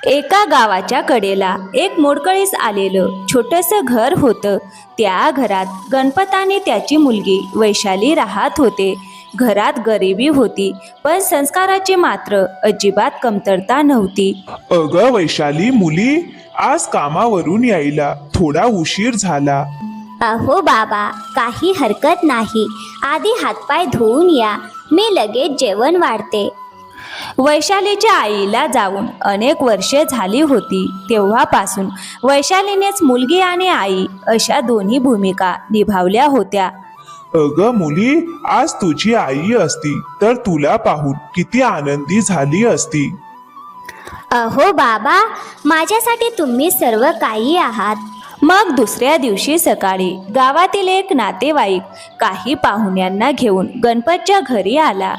एका गावाच्या कडेला एक मोडकळीस आलेलं छोटंसं घर होतं. त्या घरात गणपत आणि त्याची मुलगी वैशाली राहत होते. घरात गरिबी होती, पण संस्काराची मात्र अजिबात कमतरता नव्हती. अगं वैशाली मुली, आज कामावरून यायला थोडा उशीर झाला. अहो बाबा, काही हरकत नाही. आधी हातपाय धुवून या, मी लगेच जेवण वाढते. वैशालीच्या आईला जाऊन अनेक वर्षे झाली होती. तेव्हापासून वैशालीनेच मुलगी आणि आई अशा दोन्ही भूमिका निभावल्या होत्या. अगं मुली, आज तुझी आई असती तर तुला पाहून किती आनंदी झाली असती. अहो बाबा, माझ्यासाठी तुम्ही सर्व काही आहात. मग दुसऱ्या दिवशी सकाळी गावातील एक नातेवाईक काही पाहुण्यांना घेऊन गणपतच्या घरी आला.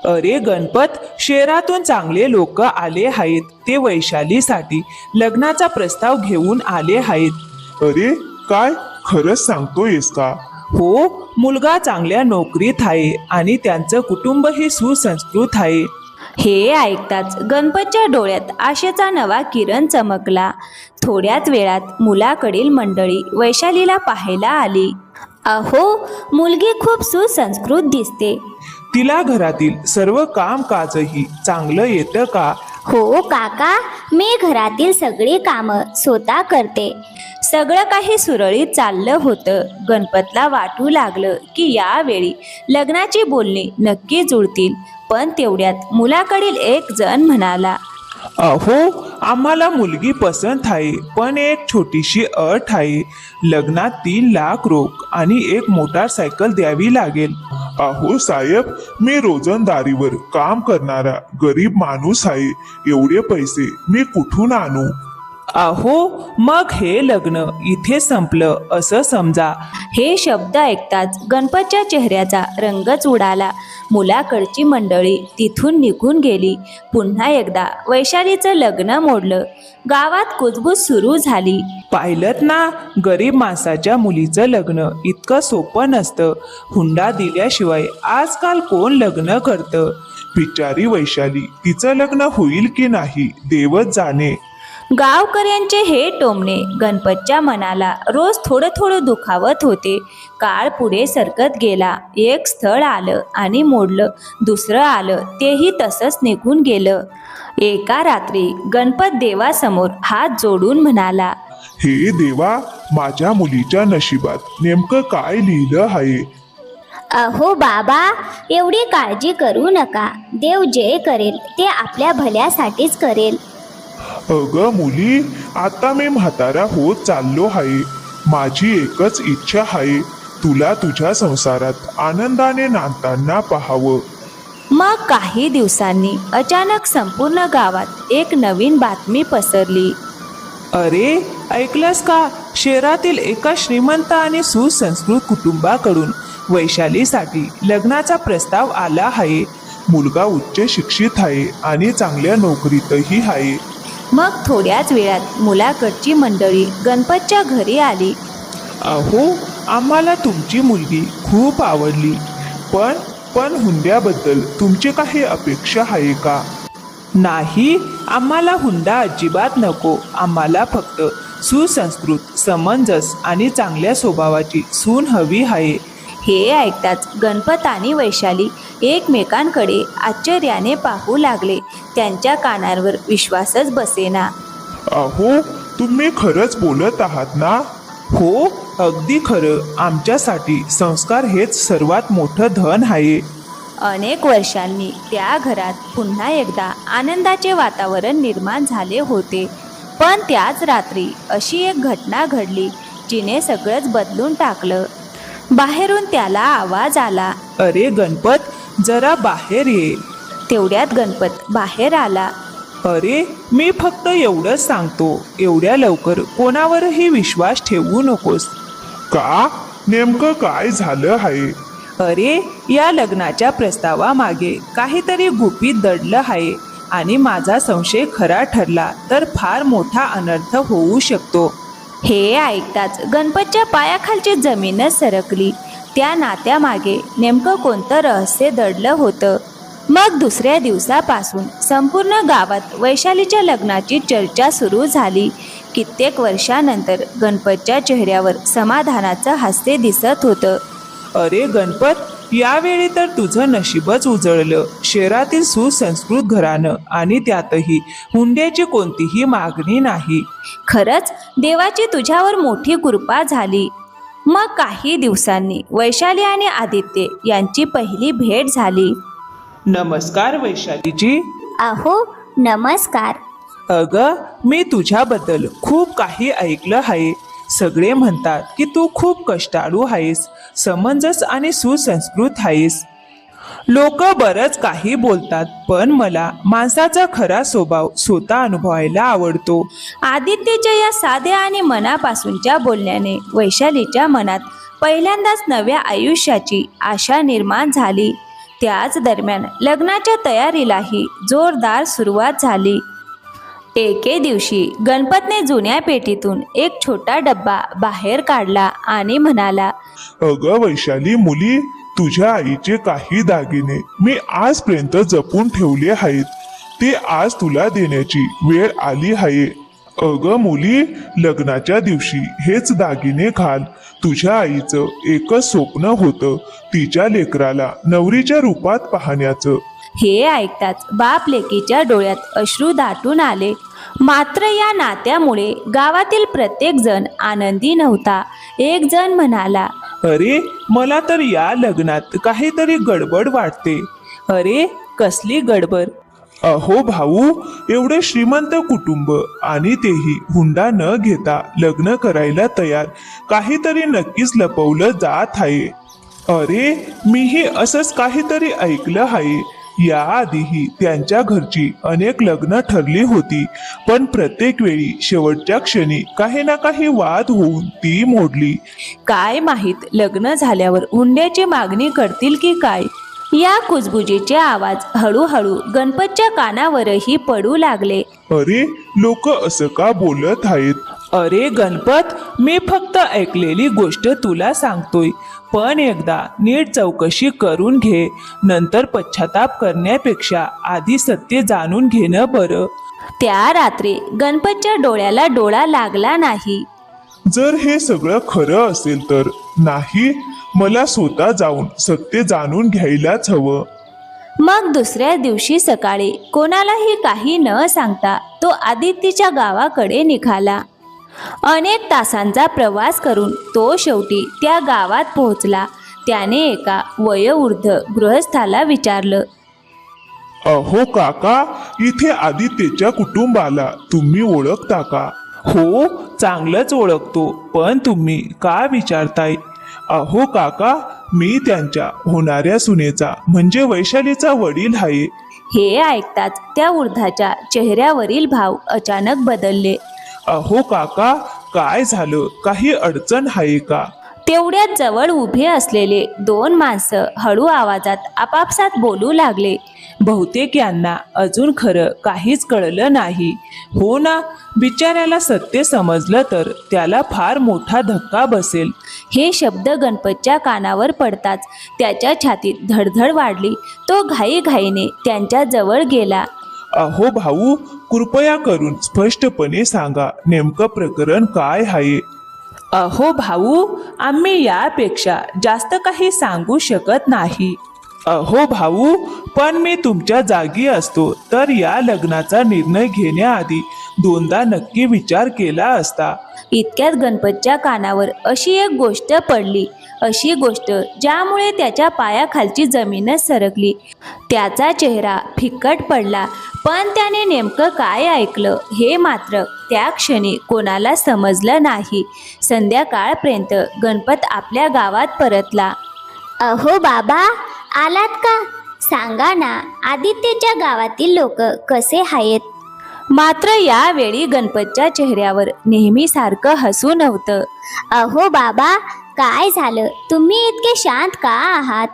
अरे गणपत, शहरातून चांगले लोक आले आहेत. ते वैशालीसाठी लग्नाचा प्रस्ताव घेऊन आले आहेत. अरे काय, खरंच सांगतोयस का? हो, मुलगा चांगल्या नोकरीत आहे आणि त्यांचं कुटुंबही सुसंस्कृत आहे. हे ऐकताच गणपतच्या डोळ्यात आशेचा नवा किरण चमकला. थोड्याच वेळात मुलाकडील मंडळी वैशालीला पाहायला आली. अहो, मुलगी खूप सुसंस्कृत दिसते. तिला घरातील सर्व कामकाजही चांगलं येतं का? हो काका, मी घरातील सगळी कामं स्वतः करते. सगळं काही सुरळीत चाललं होतं. गणपतला वाटू लागलं की यावेळी लग्नाची बोलणी नक्की जुळतील. पण तेवढ्यात मुलाकडील एक जण म्हणाला, अहो, आम्हाला मुलगी पसंत आहे, पण एक छोटीशी अट आहे. लग्नात 3 लाख रोख आणि एक मोटारसायकल द्यावी लागेल. अहो साहेब, मी रोजंदारीवर काम करणारा गरीब माणूस आहे. एवढे पैसे मी कुठून आणू? अहो, मग हे लग्न इथे संपलं असं समजा. हे शब्द ऐकताच गणपतच्या चेहऱ्याचा रंगच उडाला. मुलाकडची मंडळी तिथून निघून गेली. पुन्हा एकदा वैशालीचं लग्न मोडलं. गावात कुजबूज सुरू झाली. पाहिलंत ना, गरीब माणसाच्या मुलीचं लग्न इतकं सोपं नसतं. हुंडा दिल्याशिवाय आजकाल कोण लग्न करतं? बिचारी वैशाली, तिचं लग्न होईल की नाही देवच जाणे. गावकऱ्यांचे हे टोमणे गणपतच्या मनाला रोज थोडं थोडं दुखावत होते. काळ पुढे सरकत गेला. एक स्थळ आलं आणि मोडलं. दुसरं आलं, तेही तसंच निघून गेलं. एका रात्री गणपत देवासमोर हात जोडून म्हणाला, हे देवा, माझ्या मुलीच्या नशिबात नेमकं काय लिहिलं आहे? अहो बाबा, एवढी काळजी करू नका. देव जे करेल ते आपल्या भल्यासाठीच करेल. अगं मुली, आता मी म्हातारा होत चाललो आहे. माझी एकच इच्छा आहे, तुला तुझ्या संसारात आनंदाने नांदताना पाहावं. मग काही दिवसांनी अचानक संपूर्ण गावात एक नवीन बातमी पसरली. अरे, ऐकलंस का? शहरातील एका श्रीमंत आणि सुसंस्कृत कुटुंबाकडून वैशालीसाठी लग्नाचा प्रस्ताव आला आहे. मुलगा उच्च शिक्षित आहे आणि चांगल्या नोकरीतही आहे. मग थोड्याच वेळात मुलाकडची मंडळी गणपतच्या घरी आली. अहो, आम्हाला तुमची मुलगी खूप आवडली, पण हुंड्याबद्दल तुमची काही अपेक्षा आहे का? नाही, आम्हाला हुंडा अजिबात नको. आम्हाला फक्त सुसंस्कृत, समंजस आणि चांगल्या स्वभावाची सून हवी आहे. हे ऐकताच गणपत आणि वैशाली एकमेकांकडे आश्चर्याने पाहू लागले. त्यांच्या कानांवर विश्वासच बसेना. अहो, तुम्ही खरंच बोलत आहात ना? हो, अगदी खरं. आमच्यासाठी संस्कार हेच सर्वात मोठं धन आहे. अनेक वर्षांनी त्या घरात पुन्हा एकदा आनंदाचे वातावरण निर्माण झाले होते. पण त्याच रात्री अशी एक घटना घडली जिने सगळंच बदलून टाकलं. बाहेरून त्याला आवाज आला, अरे गणपत, जरा बाहेर ये. तेवढ्यात गणपत बाहेर आला. अरे, मी फक्त एवढंच सांगतो, एवढ्या लवकर कोणावरही विश्वास ठेवू नकोस. का? नेमकं काय झालं आहे? अरे, या लग्नाच्या प्रस्तावामागे काहीतरी गुपित दडलं आहे आणि माझा संशय खरा ठरला तर फार मोठा अनर्थ होऊ शकतो. हे ऐकताच गणपतच्या पायाखालची जमीनच सरकली. त्या नात्यामागे नेमकं कोणतं रहस्य दडलं होतं? मग दुसऱ्या दिवसापासून संपूर्ण गावात वैशालीच्या लग्नाची चर्चा सुरू झाली. कित्येक वर्षानंतर गणपतच्या चेहऱ्यावर समाधानाचं हास्य दिसत होतं. अरे गणपत, यावेळी तर तुझं नशीबच उजळलं. शहरातील सुसंस्कृत घरानं आणि त्यातही हुंड्याची कोणतीही मागणी नाही. खरंच देवाची तुझ्यावर मोठी कृपा झाली. मग काही दिवसांनी वैशाली आणि आदित्य यांची पहिली भेट झाली. नमस्कार वैशालीजी. अहो नमस्कार. अगं, मी तुझ्याबद्दल खूप काही ऐकलं आहे. सगळे म्हणतात की तू खूप कष्टाळू आहेस, समंजस आणि सुसंस्कृत आहेस. लोक बरंच काही बोलतात, पण मला माणसाचा खरा स्वभाव स्वतः अनुभवायला आवडतो. आदित्यच्या या साध्या आणि मनापासूनच्या बोलण्याने वैशालीच्या मनात पहिल्यांदाच नव्या आयुष्याची आशा निर्माण झाली. त्याच दरम्यान लग्नाच्या तयारीलाही जोरदार सुरुवात झाली. एके दिवशी गणपतने जुन्या पेटीतून एक छोटा डब्बा बाहेर काढला आणि म्हणाला, अगं वैशाली मुली, तुझ्या आईचे काही दागिने मी आजपर्यंत जपून ठेवले आहेत. ते आज तुला देण्याची वेळ आली आहे. अगं मुली, लग्नाच्या दिवशी हेच दागिने घाल. तुझ्या आईचं एकच स्वप्न होतं, तिच्या लेकराला नवरीच्या रूपात पाहण्याचं. हे ऐकताच बाप लेकीच्या डोळ्यात अश्रू दाटून आले. मात्र या नात्यामुळे गावातील प्रत्येक जण आनंदी नव्हता. एक जण म्हणाला, अरे, मला तर या लग्नात काहीतरी गडबड वाटते. अरे, कसली गडबड? अहो भाऊ, एवढे श्रीमंत कुटुंब आणि तेही हुंडा न घेता लग्न करायला तयार. काहीतरी नक्कीच लपवलं जात आहे. अरे, मीही असंच काहीतरी ऐकलं आहे. याआधीही त्यांच्या घरची अनेक लग्न ठरली होती, पण प्रत्येक वेळी शेवटच्या क्षणी काही ना काही वाद होऊन ती मोडली. काय माहीत लग्न झाल्यावर हुंड्याची मागणी करतील की काय. या कुजबुजीचे आवाज हळूहळू गणपतच्या कानावरही पडू लागले. अरे, लोक असं का बोलत आहेत? अरे गणपत, मी फक्त ऐकलेली गोष्ट तुला सांगतोय, पण एकदा नीट चौकशी करून घे. नंतर पश्चाताप करण्यापेक्षा आधी सत्य जाणून घेणं बरं. त्या रात्री गणपतच्या डोळ्याला डोळा लागला नाही. जर हे सगळं खरं असेल तर नाही, मला स्वतः जाऊन सत्य जाणून घ्यायलाच हवं. मग दुसऱ्या दिवशी सकाळी कोणालाही काही न सांगता तो आदित्यच्या गावाकडे निघाला. अनेक तासांचा प्रवास करून तो शेवटी त्या गावात पोहोचला. त्याने एका वयोवृद्ध गृहस्थाला विचारलं, अहो काका, इथे आदित्यच्या कुटुंबाला तुम्ही ओळखता का? हो, चांगलंच ओळखतो, पण तुम्ही का विचारताय? अहो काका, मी त्यांच्या होणाऱ्या सुनेचा म्हणजे वैशालीचा वडील आहे. हे ऐकताच त्या वृद्धाच्या चेहऱ्यावरील भाव अचानक बदलले. अहो काका, काय झालं? काही अडचण आहे का? तेवढ्यात जवळ उभे असलेले दोन माणसं हळू आवाजात आपापसात बोलू लागले. बहुतेक यांना अजून खरं काहीच कळलं नाही. हो ना, बिचाऱ्याला सत्य समजलं तर त्याला फार मोठा धक्का बसेल. हे शब्द गणपतच्या कानावर पडताच त्याच्या छातीत धडधड वाढली. तो घाईघाईने त्यांच्या जवळ गेला. अहो भाऊ, कृपया करून स्पष्टपणे सांगा, नेमकं प्रकरण काय आहे? अहो भाऊ, आम्ही यापेक्षा जास्त काही सांगू शकत नाही. अहो भाऊ, पण मी तुमच्या जागी असतो तर या लग्नाचा निर्णय घेण्याआधी दोनदा नक्की विचार केला असता. इतक्यात गणपतच्या कानावर अशी एक गोष्ट पडली, अशी गोष्ट ज्यामुळे त्याच्या पायाखालची जमीनच सरकली. त्याचा चेहरा फिक्कट पडला, पण त्याने नेमकं काय ऐकलं हे मात्र त्या क्षणी कोणाला समजलं नाही. संध्याकाळपर्यंत गणपत आपल्या गावात परतला. अहो बाबा, आलात का? सांगा ना, आदित्यच्या गावातील लोक कसे आहेत? मात्र यावेळी गणपतच्या चेहऱ्यावर नेहमीसारखं हसू नव्हतं. अहो बाबा, काय झालं? तुम्ही इतके शांत का आहात?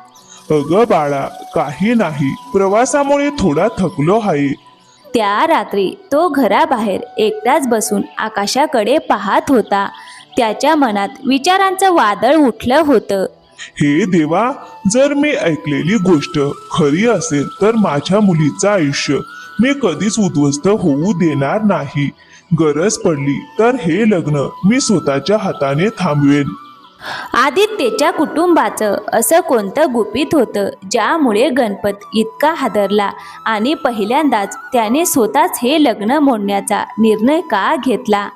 अगं बाळा, काही नाही, प्रवासामुळे थोडा थकलो आहे. त्या रात्री तो घराबाहेर एकटाच बसून आकाशाकडे पाहत होता. त्याच्या मनात विचारांचं वादळ उठलं होतं. हे देवा, जर मी ऐकलेली गोष्ट खरी असेल तर माझ्या मुलीचं आयुष्य मी कधीच उद्ध्वस्त होऊ देणार नाही. गरज पडली तर हे लग्न मी स्वतःच्या हाताने थांबवेन. आदित्यच्या कुटुंबाचं असं कोणतं गुपित होतं ज्यामुळे गणपत इतका हादरला आणि पहिल्यांदाच त्याने स्वतःच हे लग्न मोडण्याचा निर्णय का घेतला.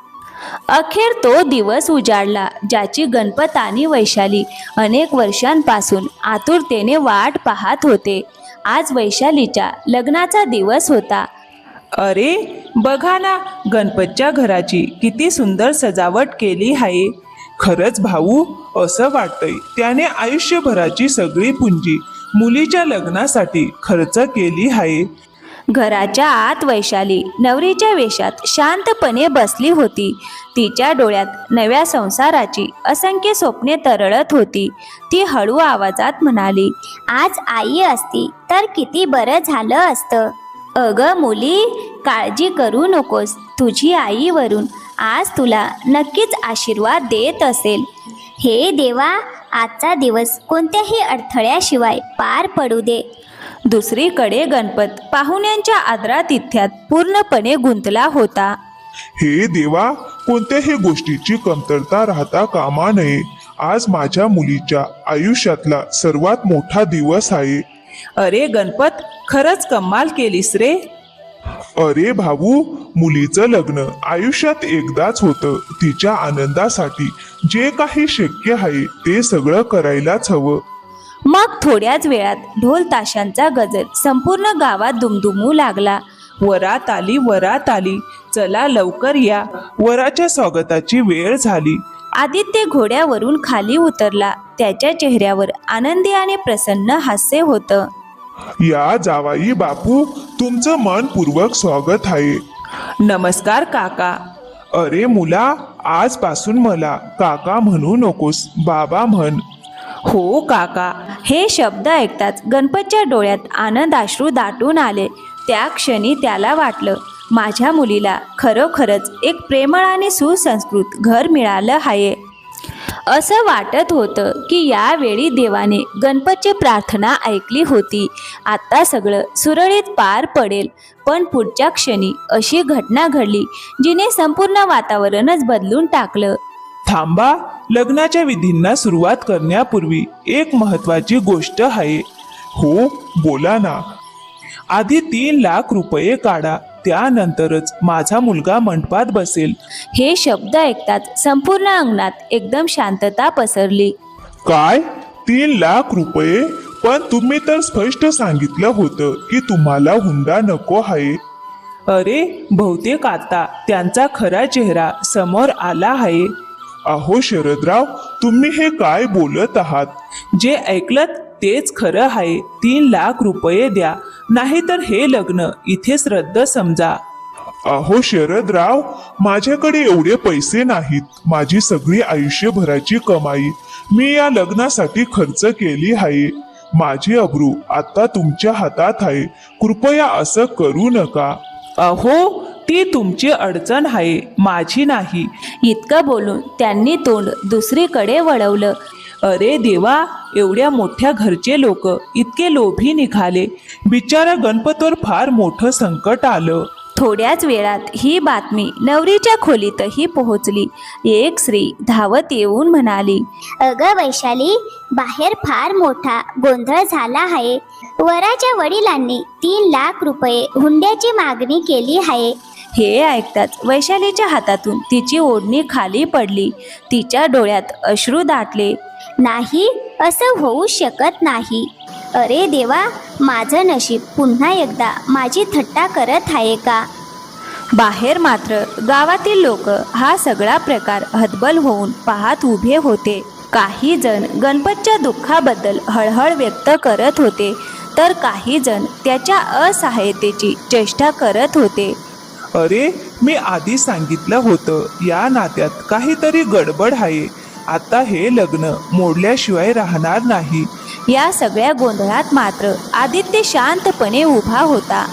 अखेर तो दिवस उजाडला ज्याची गणपत आणि वैशाली अनेक वर्षांपासून आतुरतेने वाट पाहत होते. आज वैशालीच्या लग्नाचा दिवस होता. अरे बघा ना, गणपतच्या घराची किती सुंदर सजावट केली आहे. खरंच भाऊ, असं वाटतंय त्याने आयुष्यभराची सगळी पुंजी मुलीच्या लग्नासाठी खर्च केली आहे. घराच्या आत वैशाली नवरीच्या वेशात शांतपणे बसली होती. तिच्या डोळ्यात नव्या संसाराची असंख्य स्वप्ने तरळत होती. ती हळू आवाजात म्हणाली, आज आई असती तर किती बरं झालं असतं. अगं मुली, काळजी करू नकोस. तुझी आई वरून आज तुला नक्कीच आशीर्वाद देत असेल. हे देवा, आजचा दिवस कोणत्याही अडथळ्याशिवाय पार पडू दे. दुसरीकडे गणपत पाहुण्यांच्या आदरातिथ्यात पूर्णपणे गुंतला होता. हे देवा, कोणत्याही गोष्टीची कमतरता राहता कामा नये. आज माझ्या मुलीच्या आयुष्यातला सर्वात मोठा दिवस आहे. अरे गणपत, खरंच कमाल केलीस रे. अरे भाऊ, मुलीचं लग्न आयुष्यात एकदाच होतं. तिच्या आनंदासाठी जे काही शक्य आहे ते सगळं करायलाच हवं. मग थोड्याच वेळात ढोल ताशांचा गजर संपूर्ण गावात दुमदुमू लागला. वरात आली, वरात आली, चला लवकर या, वराच्या स्वागताची वेळ झाली. आदित्य घोड्यावरून खाली उतरला. त्याच्या चेहऱ्यावर आनंदी आणि प्रसन्न हास्य होतं. या जावाई बापू, तुमचं मनपूर्वक स्वागत आहे. नमस्कार काका. अरे मुला, आजपासून मला काका म्हणू नकोस, बाबा म्हण. हो काका. हे शब्द ऐकताच गणपतच्या डोळ्यात आनंदाश्रू दाटून आले. त्या क्षणी त्याला वाटलं, माझ्या मुलीला खरोखरच एक प्रेमळ आणि सुसंस्कृत घर मिळालं आहे. असं वाटत होतं की यावेळी देवाने गणपतची प्रार्थना ऐकली होती. आता सगळं सुरळीत पार पडेल. पण पुढच्या क्षणी अशी घटना घडली जिने संपूर्ण वातावरणच बदलून टाकलं. थांबा, लग्नाच्या विधींना सुरुवात करण्यापूर्वी एक महत्वाची गोष्ट आहे. हो, बोला ना. आधी 3 लाख रुपये काढा, त्यानंतरच माझा मुलगा मंडपात बसेल. हे शब्द ऐकताच संपूर्ण अंगणात एकदम शांतता पसरली. काय? 3 लाख रुपये? पण तुम्ही तर स्पष्ट सांगितलं होतं की तुम्हाला हुंडा नको आहे. अरे, बहुतेक आता त्यांचा खरा चेहरा समोर आला आहे. अहो शरदराव, तुम्ही हे काय बोलत आहात? जे ऐकलत तेच खरं आहे. 3 लाख रुपये द्या, नाहीतर हे लग्न इथेच रद्द समजा. अहो शरदराव, माझ्याकडे एवढे पैसे नाहीत. माझी सगळी आयुष्यभराची कमाई मी या लग्नासाठी खर्च केली आहे. माझी अब्रू आता तुमच्या हातात आहे. कृपया असं करू नका. अहो, ती तुमची अडचण आहे, माझी नाही. इतकं बोलून त्यांनी तोंड दुसरीकडे वळवलं. अरे देवा, एवढ्या मोठ्या घरचे लोक इतके लोभी निघाले. बिचारा गणपतवर फार मोठं संकट आलं. थोड्याच वेळात ही बातमी नवरीच्या खोलीतही पोहोचली. एक स्त्री धावत येऊन म्हणाली, अगं वैशाली, बाहेर फार मोठा गोंधळ झाला आहे. वराच्या वडिलांनी 3 लाख रुपये हुंड्याची मागणी केली आहे. हे ऐकताच वैशालीच्या हातातून तिची ओढणी खाली पडली. तिच्या डोळ्यात अश्रू दाटले. नाही, असं होऊ शकत नाही. अरे देवा, माझं नशीब पुन्हा एकदा माझी थट्टा करत आहे का? बाहेर मात्र गावातील लोक हा सगळा प्रकार हतबल होऊन पाहत उभे होते. काही जण गणपतच्या दुःखाबद्दल हळहळ व्यक्त करत होते, तर काही जण त्याच्या असहायतेची चेष्टा करत होते. अरे, मी आधी सांगितलं होतं, या नात्यात काहीतरी गडबड आहे. आता हे लग्न मोडल्याशिवाय राहणार नाही. या सगळ्या गोंधळात मात्र आदित्य शांतपणे उभा होता.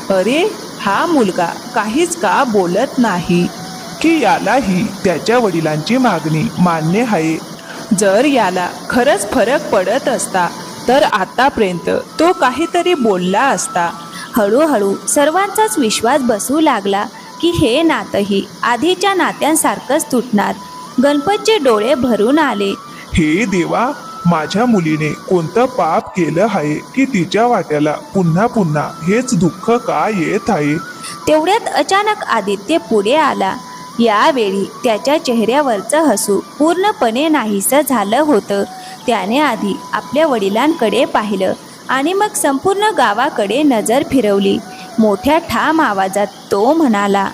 अरे, हा मुलगा काहीच का बोलत नाही की यालाही त्याच्या वडिलांची मागणी मान्य आहे. जर याला खरंच फरक पडत असता तर आतापर्यंत तो काहीतरी बोलला असता. हळूहळू सर्वांचाच विश्वास बसू लागला की हे नातंही आधीच्या नात्यांसारखंच तुटणार. गणपतचे डोळे भरून आले. हे देवा, माझ्या मुलीने कोणतं पाप केलं आहे की तिच्या वाट्याला पुन्हा पुन्हा हेच दुःख का येत आहे? तेवढ्यात अचानक आदित्य पुढे आला. यावेळी त्याच्या चेहऱ्यावरचं हसू पूर्णपणे नाहीसं झालं होतं. त्याने आधी आपल्या वडिलांकडे पाहिलं आणि मग संपूर्ण गावाकडे नजर फिरवली. मोठ्या ठाम आवाजात तो म्हणाला,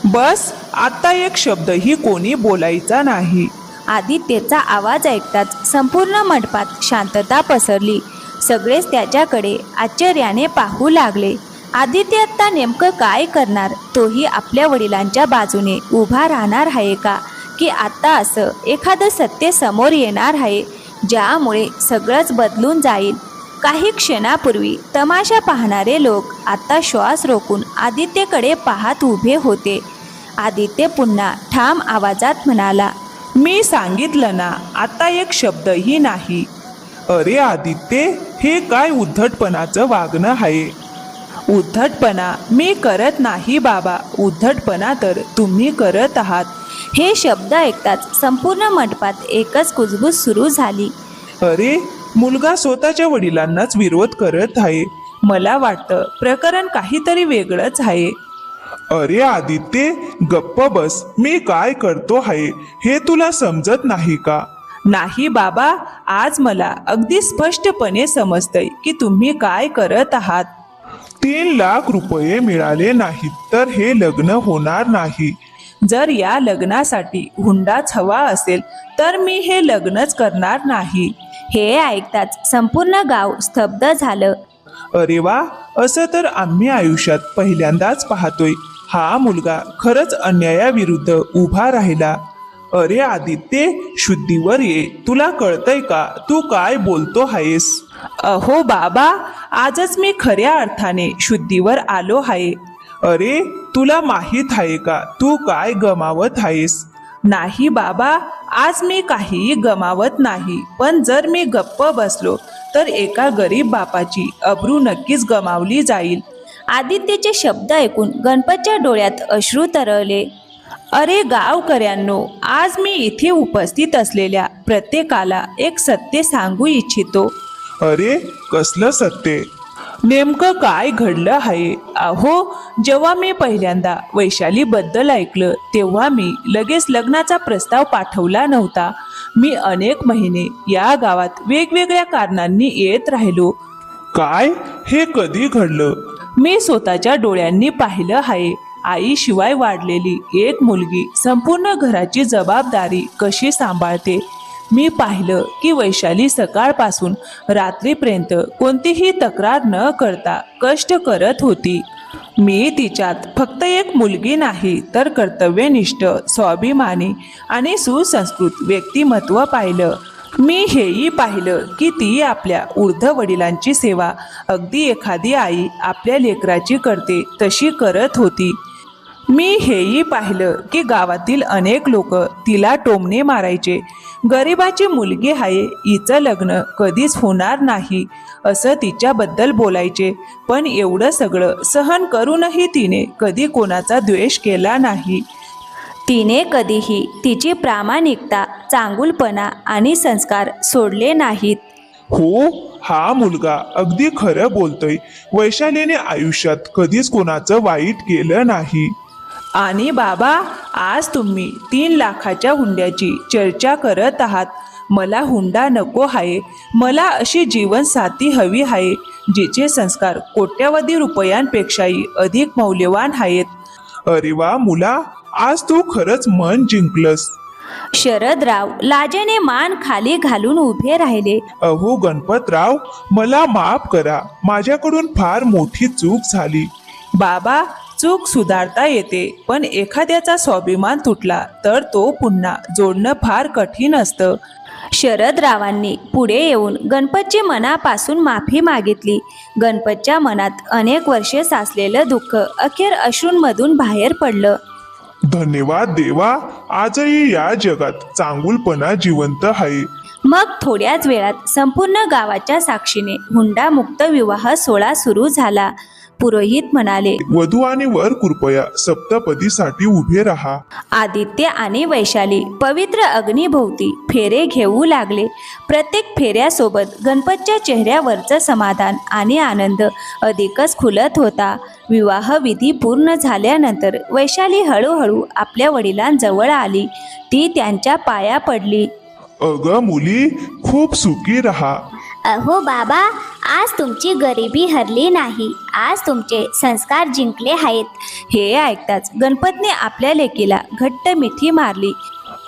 बस, आता एक शब्दही कोणी बोलायचा नाही. आदित्यचा आवाज ऐकताच संपूर्ण मंडपात शांतता पसरली. सगळेच त्याच्याकडे आश्चर्याने पाहू लागले. आदित्य आता नेमकं काय करणार? तोही आपल्या वडिलांच्या बाजूने उभा राहणार आहे का? की आता असं एखादं सत्य समोर येणार आहे ज्यामुळे सगळंच बदलून जाईल? काही क्षणापूर्वी तमाशा पाहणारे लोक आता श्वास रोखून आदित्यकडे पाहत उभे होते. आदित्य पुन्हा ठाम आवाजात म्हणाला, मी सांगितलं ना, आता एक शब्दही नाही. अरे आदित्य, हे काय उद्धटपणाचं वागणं आहे? उद्धटपणा मी करत नाही बाबा. उद्धटपणा तर तुम्ही करत आहात. हे शब्द ऐकताच संपूर्ण मंडपात एकच कुजबूज सुरू झाली. अरे, मुलगा स्वतःच्या वडिलांनाच विरोध करत आहे. मला वाटतं प्रकरण काहीतरी वेगळंच आहे. अरे आदित्य, गप्प बस. मी काय करतो आहे हे तुला समजत नाही का? नाही बाबा, आज मला अगदी स्पष्टपणे समजतंय की तुम्ही काय करत आहात. 3 लाख रुपये मिळाले नाहीत तर हे लग्न होणार नाही. जर या लग्नासाठी हुंडाच हवा असेल तर मी हे लग्नच करणार नाही. हे ऐकताच संपूर्ण गाव स्तब्ध झालं. अरे वा, असं तर आम्ही आयुष्यात पहिल्यांदाच पाहतोय. हा मुलगा खरंच अन्यायाविरुद्ध उभा राहिला. अरे आदित्य, शुद्धीवर ये. तुला कळतंय का तू काय बोलतो आहेस? अहो बाबा, आजच मी खऱ्या अर्थाने शुद्धीवर आलो आहे. अरे, तुला माहीत आहे का तू काय गमावत आहेस? नाही बाबा, आज मी काहीही गमावत नाही. पण जर मी गप्प बसलो तर एका गरीब बापाची अब्रू नक्कीच गमावली जाईल. आदित्यचे शब्द ऐकून गणपतच्या डोळ्यात अश्रू तरळले. अरे गावकऱ्यांनो, आज मी इथे उपस्थित असलेल्या प्रत्येकाला एक सत्य सांगू इच्छितो. अरे, कसलं सत्य? नेमकं काय घडलं आहे? अहो, जेव्हा मी पहिल्यांदा वैशालीबद्दल ऐकलं तेव्हा मी लगेच लग्नाचा प्रस्ताव पाठवला नव्हता. मी अनेक महिने या गावात वेगवेगळ्या कारणांनी येत राहिलो. काय? हे कधी घडलं? मी स्वतःच्या डोळ्यांनी पाहिलं आहे. आईशिवाय वाढलेली एक मुलगी संपूर्ण घराची जबाबदारी कशी सांभाळते. मी पाहिलं की वैशाली सकाळपासून रात्रीपर्यंत कोणतीही तक्रार न करता कष्ट करत होती. मी तिच्यात फक्त एक मुलगी नाही तर कर्तव्यनिष्ठ, स्वाभिमानी आणि सुसंस्कृत व्यक्तिमत्व पाहिलं. मी हेही पाहिलं की ती आपल्या वृद्ध वडिलांची सेवा अगदी एखादी आई आपल्या लेकराची करते तशी करत होती. मी हेही पाहिलं की गावातील अनेक लोक तिला टोमणे मारायचे. गरिबाची मुलगी आहे, हिचं लग्न कधीच होणार नाही असं तिच्याबद्दल बोलायचे. पण एवढं सगळं सहन करूनही तिने कधी कोणाचा द्वेष केला नाही. तिने कधीही तिची प्रामाणिकता, चांगुलपणा आणि संस्कार सोडले नाहीत. हो, हा मुलगा अगदी खरं बोलतोय. वैशालीने आयुष्यात कधीच कोणाचं वाईट केलं नाही. आणि बाबा, आज तुम्ही 3 लाखाच्या हुंड्याची चर्चा करत आहात. मला हुंडा नको आहे. मला अशी जीवनसाथी हवी आहे जिचे संस्कार कोट्यवधी रुपयांपेक्षाही अधिक मौल्यवान आहेत. अरे वा मुला, आज तू खरंच मन जिंकलंस. शरदराव लाजेने मान खाली घालून उभे राहिले. अहो गणपतराव, मला माफ करा. माझ्याकडून फार मोठी चूक झाली. बाबा, चूक सुधारता येते, पण एखाद्याचा स्वाभिमान तुटला तर तो पुन्हा जोडणं फार कठीण असतं. शरदरावांनी पुढे येऊन गणपतची मनापासून माफी मागितली. गणपतच्या मनात अनेक वर्षे साचलेलं दुःख अखेर अश्रूंमधून बाहेर पडलं. धन्यवाद देवा, आजही या जगात चांगुलपणा जिवंत आहे. मग थोड्याच वेळात संपूर्ण गावाच्या साक्षीने हुंडामुक्त विवाह सोहळा सुरू झाला. पुरोहित म्हणाले, वधू आणि वर कृपया सप्तपदीसाठी उभे राहा. आदित्य आणि वैशाली पवित्र अग्नीभोवती फेरे घेऊ लागले. प्रत्येक फेऱ्यासोबत गणपतच्या चेहऱ्यावरचं समाधान आणि आनंद अधिकच खुलत होता. विवाह विधी पूर्ण झाल्यानंतर वैशाली हळूहळू आपल्या वडिलांजवळ आली. ती त्यांच्या पाया पडली. अगं मुली, खूप सुखी राहा. अहो बाबा, आज तुमची गरिबी हरली नाही. आज तुमचे संस्कार जिंकले आहेत. हे ऐकताच गणपतने आपल्या लेकीला घट्ट मिठी मारली.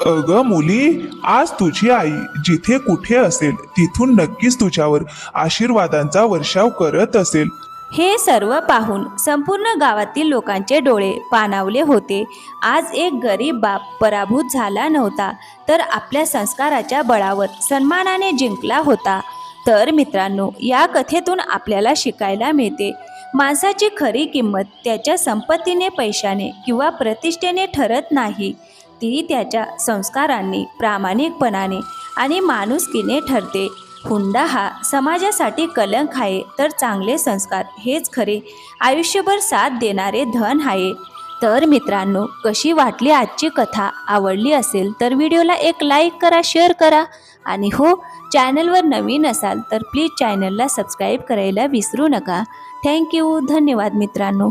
अगं मुली, आज तुझी आई जिथे कुठे असेल तिथून नक्कीच तुझ्यावर आशीर्वादांचा वर्षाव करत असेल. हे सर्व पाहून संपूर्ण गावातील लोकांचे डोळे पाणावले होते. आज एक गरीब बाप पराभूत झाला नव्हता, तर आपल्या संस्काराच्या बळावर सन्मानाने जिंकला होता. तर मित्रांनो, या कथेतून आपल्याला शिकायला मिळते, माणसाची खरी किंमत त्याच्या संपत्तीने, पैशाने किंवा प्रतिष्ठेने ठरत नाही. ती त्याच्या संस्कारांनी, प्रामाणिकपणाने आणि माणुसकीने ठरते. हुंडा हा समाजासाठी कलंक आहे, तर चांगले संस्कार हेच खरे आयुष्यभर साथ देणारे धन आहे. तर मित्रांनो, कशी वाटली आजची कथा? आवडली असेल तर व्हिडिओला एक लाईक करा, शेअर करा आणि हो, चॅनलवर नवीन असाल तर प्लीज चॅनलला सबस्क्राईब करायला विसरू नका. थँक्यू. धन्यवाद मित्रांनो.